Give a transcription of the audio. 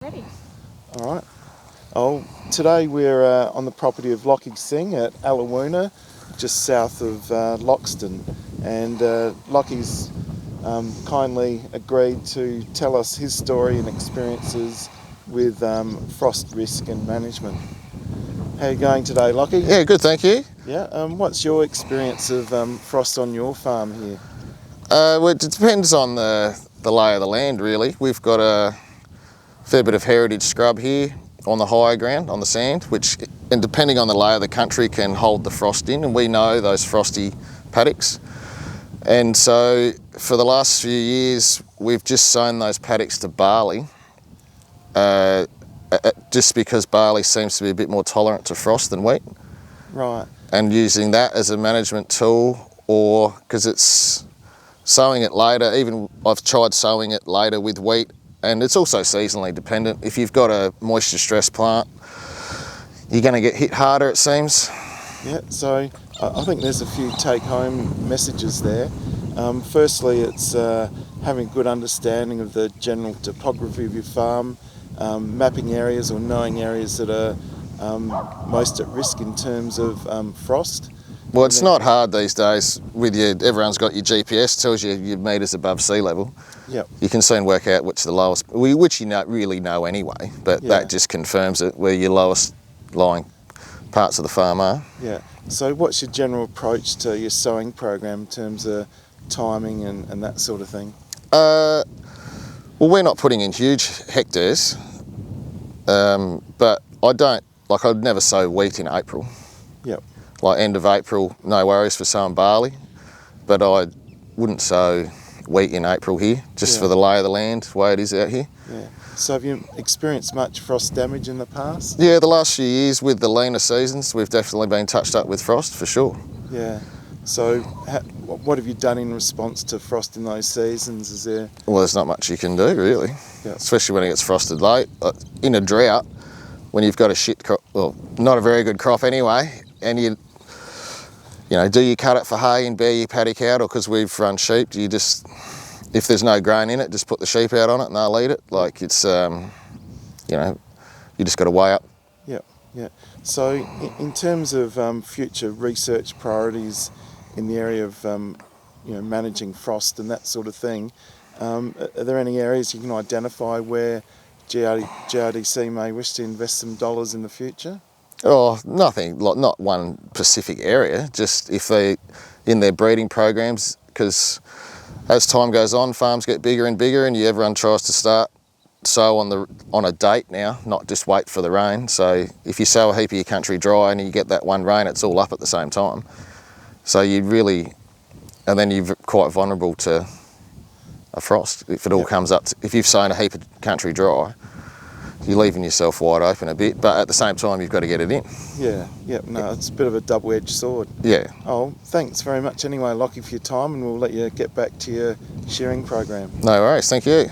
Ready. All right. Oh, today we're on the property of Lockie Singh at Allawoona, just south of Loxton, and Lockie's kindly agreed to tell us his story and experiences with frost risk and management. How are you going today, Lockie? Yeah, good, thank you. Yeah. What's your experience of frost on your farm here? Well, it depends on the lay of the land, really. We've got a fair bit of heritage scrub here on the higher ground, on the sand, which, and depending on the lay of the country, can hold the frost in, and we know those frosty paddocks. And so for the last few years, we've just sown those paddocks to barley, just because barley seems to be a bit more tolerant to frost than wheat. Right. And using that as a management tool, or because it's sowing it later, even I've tried sowing it later with wheat, and it's also seasonally dependent. If you've got a moisture stressed plant, you're going to get hit harder, it seems. Yeah, so I think there's a few take-home messages there. Firstly, it's having a good understanding of the general topography of your farm, mapping areas or knowing areas that are most at risk in terms of frost. Well, it's not hard these days. With everyone's got your GPS, tells you your metres above sea level. Yep. You can soon work out which the lowest, which you really know anyway, but Yeah. that just confirms it, where your lowest lying parts of the farm are. Yeah. So what's your general approach to your sowing program in terms of timing and that sort of thing? Well, we're not putting in huge hectares, but I'd never sow wheat in April. Yep. Like end of April, no worries for sowing barley, but I wouldn't sow wheat in April here, just for the lay of the land, the way it is out here. Yeah. So have you experienced much frost damage in the past? Yeah, the last few years with the leaner seasons, we've definitely been touched up with frost, for sure. Yeah. So what have you done in response to frost in those seasons? Is there... Well, there's not much you can do, really, Yep. especially when it gets frosted late. In a drought, when you've got a shit crop, well, not a very good crop anyway, and do you cut it for hay and bear your paddock out, or because we've run sheep, do you just, if there's no grain in it, just put the sheep out on it and they'll eat it? Like it's, you just got to weigh up. Yeah, yeah. So in terms of future research priorities in the area of managing frost and that sort of thing, are there any areas you can identify where GRDC may wish to invest some dollars in the future? Oh, nothing, not one specific area, just if they, in their breeding programs, because as time goes on, farms get bigger and bigger, and everyone tries to sow on a date now, not just wait for the rain. So if you sow a heap of your country dry and you get that one rain, it's all up at the same time. So and then you're quite vulnerable to a frost if it all comes up. If you've sown a heap of country dry, you're leaving yourself wide open a bit, but at the same time, you've got to get it in. Yeah, no, it's a bit of a double-edged sword. Yeah. Oh, thanks very much anyway, Lockie, for your time, and we'll let you get back to your shearing program. No worries, thank you.